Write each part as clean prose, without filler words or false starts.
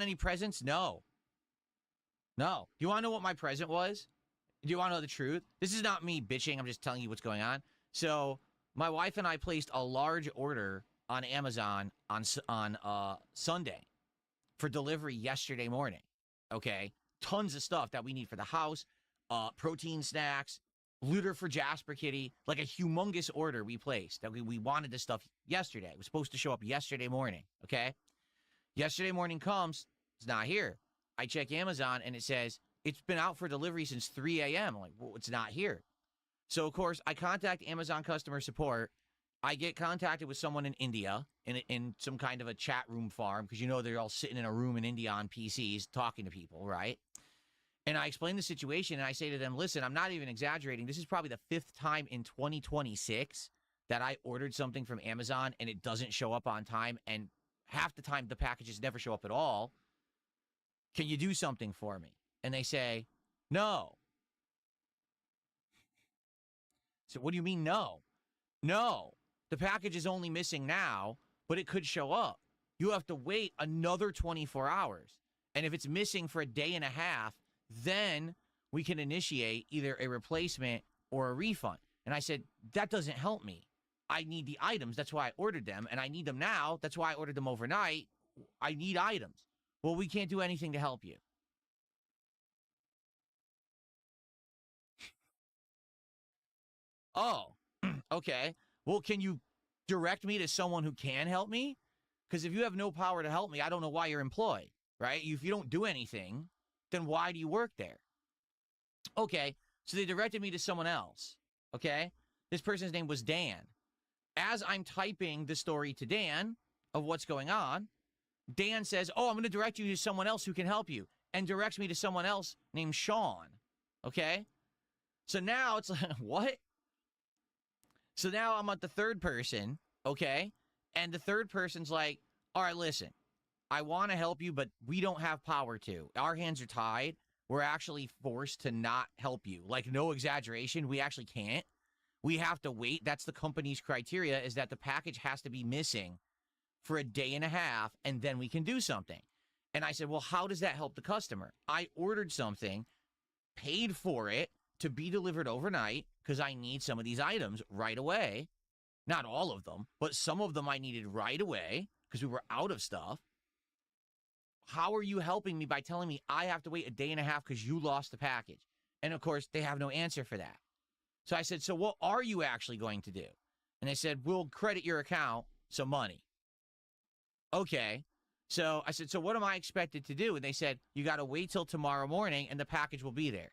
any presents? No. No. Do you want to know what my present was? Do you want to know the truth? This is not me bitching. I'm just telling you what's going on. So my wife and I placed a large order on Amazon on Sunday for delivery yesterday morning. Okay, tons of stuff that we need for the house, protein snacks, looter for Jasper Kitty, like a humongous order we placed that we wanted this stuff yesterday. It was supposed to show up yesterday morning. Okay, yesterday morning comes, it's not here. I check Amazon and it says it's been out for delivery since 3 a.m. I'm like, well, it's not here. So, of course, I contact Amazon customer support. I get contacted with someone in India in some kind of a chat room farm because, you know, they're all sitting in a room in India on PCs talking to people, right? And I explain the situation and I say to them, listen, I'm not even exaggerating. This is probably the 5th time in 2026 that I ordered something from Amazon and it doesn't show up on time. And half the time the packages never show up at all. Can you do something for me? And they say, no. So what do you mean no? No. The package is only missing now, but it could show up. You have to wait another 24 hours. And if it's missing for a day and a half, then we can initiate either a replacement or a refund. And I said, that doesn't help me. I need the items. That's why I ordered them. And I need them now. That's why I ordered them overnight. I need items. Well, we can't do anything to help you. Oh, okay. Well, can you direct me to someone who can help me? Because if you have no power to help me, I don't know why you're employed, right? If you don't do anything, then why do you work there? Okay, so they directed me to someone else, okay? This person's name was Dan. As I'm typing the story to Dan of what's going on, Dan says, oh, I'm going to direct you to someone else who can help you, and directs me to someone else named Sean, okay? So now it's like, what? So now I'm at the third person, okay? And the third person's like, all right, listen, I want to help you, but we don't have power to. Our hands are tied. We're actually forced to not help you. Like, no exaggeration, we actually can't. We have to wait. That's the company's criteria, is that the package has to be missing for a day and a half, and then we can do something. And I said, well, how does that help the customer? I ordered something, paid for it to be delivered overnight because I need some of these items right away. Not all of them, but some of them I needed right away because we were out of stuff. How are you helping me by telling me I have to wait a day and a half because you lost the package? And, of course, they have no answer for that. So I said, so what are you actually going to do? And they said, we'll credit your account some money. Okay. So I said, so what am I expected to do? And they said, you got to wait till tomorrow morning and the package will be there.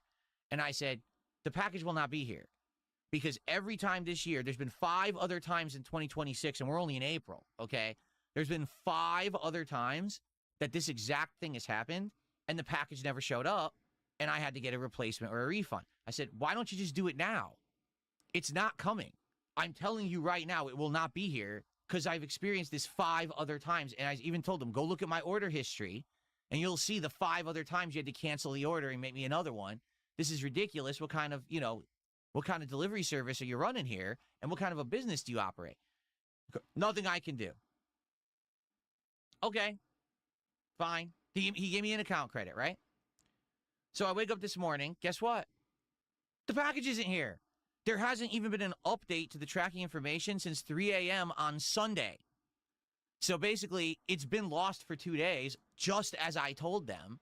And I said, the package will not be here. Because every time this year, there's been 5 other times in 2026, and we're only in April, okay? There's been 5 other times that this exact thing has happened, and the package never showed up, and I had to get a replacement or a refund. I said, why don't you just do it now? It's not coming. I'm telling you right now, it will not be here, because I've experienced this 5 other times, and I even told them, go look at my order history, and you'll see the 5 other times you had to cancel the order and make me another one. This is ridiculous. What kind of, what kind of delivery service are you running here? And what kind of a business do you operate? Nothing I can do. Okay, fine. He gave me an account credit, right? So I wake up this morning. Guess what? The package isn't here. There hasn't even been an update to the tracking information since 3 a.m. on Sunday. So basically, it's been lost for 2 days, just as I told them.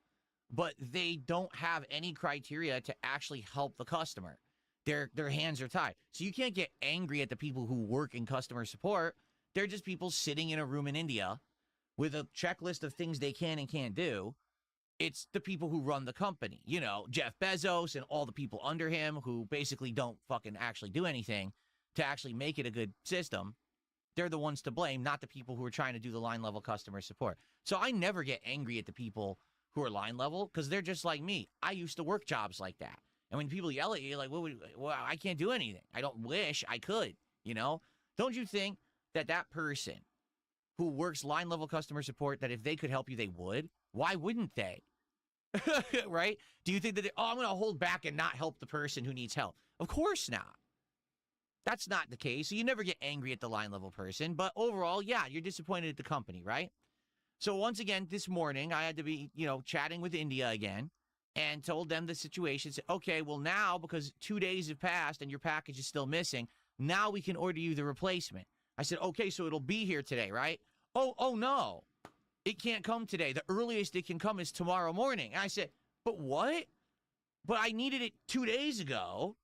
But they don't have any criteria to actually help the customer. Their hands are tied. So you can't get angry at the people who work in customer support. They're just people sitting in a room in India with a checklist of things they can and can't do. It's the people who run the company. Jeff Bezos and all the people under him who basically don't fucking actually do anything to actually make it a good system. They're the ones to blame, not the people who are trying to do the line level customer support. So I never get angry at the people who are line level because they're just like me. I used to work jobs like that. And when people yell at you, like, well, I can't do anything. I don't wish I could, Don't you think that person who works line level customer support, that if they could help you, they would? Why wouldn't they? Right? Do you think that, I'm going to hold back and not help the person who needs help? Of course not. That's not the case. So you never get angry at the line level person. But overall, yeah, you're disappointed at the company, right? So once again, this morning, I had to be, chatting with India again and told them the situation. Said, okay, well now, because 2 days have passed and your package is still missing, now we can order you the replacement. I said, okay, so it'll be here today, right? Oh no, it can't come today. The earliest it can come is tomorrow morning. And I said, but what? But I needed it 2 days ago.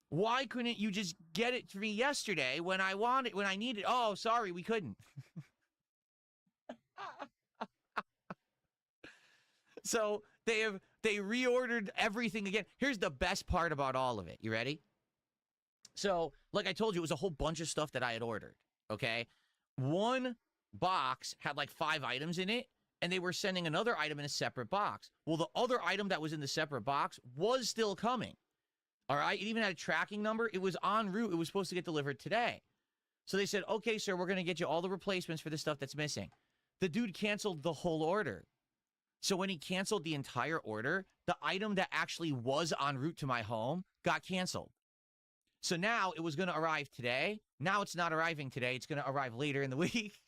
Why couldn't you just get it for me yesterday when I needed? Oh, sorry, we couldn't. So they reordered everything again. Here's the best part about all of it. You ready? So, like I told you, it was a whole bunch of stuff that I had ordered, okay? One box had like 5 items in it, and they were sending another item in a separate box. Well, the other item that was in the separate box was still coming, all right? It even had a tracking number. It was en route. It was supposed to get delivered today. So they said, okay, sir, we're going to get you all the replacements for the stuff that's missing. The dude canceled the whole order. So when he canceled the entire order, the item that actually was en route to my home got canceled. So now it was going to arrive today. Now it's not arriving today. It's going to arrive later in the week.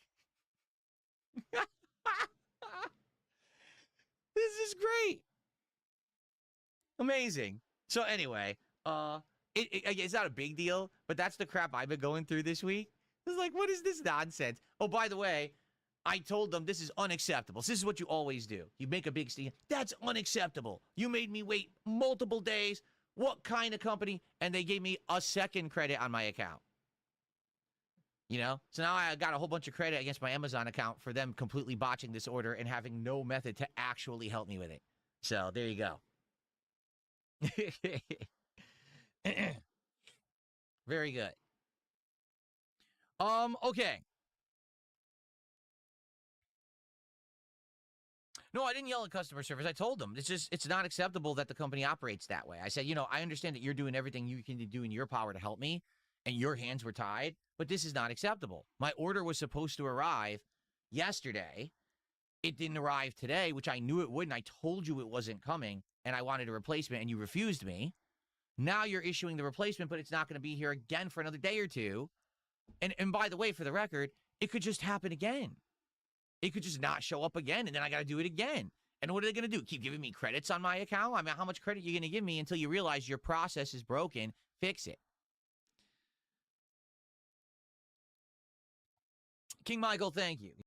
This is great. Amazing. So anyway, it's not a big deal, but that's the crap I've been going through this week. It's like, what is this nonsense? Oh, by the way, I told them this is unacceptable. This is what you always do. You make a big scene. That's unacceptable. You made me wait multiple days. What kind of company? And they gave me a second credit on my account. So now I got a whole bunch of credit against my Amazon account for them completely botching this order and having no method to actually help me with it. So there you go. Very good. Okay. No, I didn't yell at customer service. I told them it's not acceptable that the company operates that way. I said, I understand that you're doing everything you can do in your power to help me, and your hands were tied, but this is not acceptable. My order was supposed to arrive yesterday. It didn't arrive today, which I knew it wouldn't. I told you it wasn't coming, and I wanted a replacement, and you refused me. Now you're issuing the replacement, but it's not going to be here again for another day or two. And by the way, for the record, it could just happen again. It could just not show up again, and then I got to do it again. And what are they going to do? Keep giving me credits on my account? I mean, how much credit are you going to give me until you realize your process is broken? Fix it. King Michael, thank you.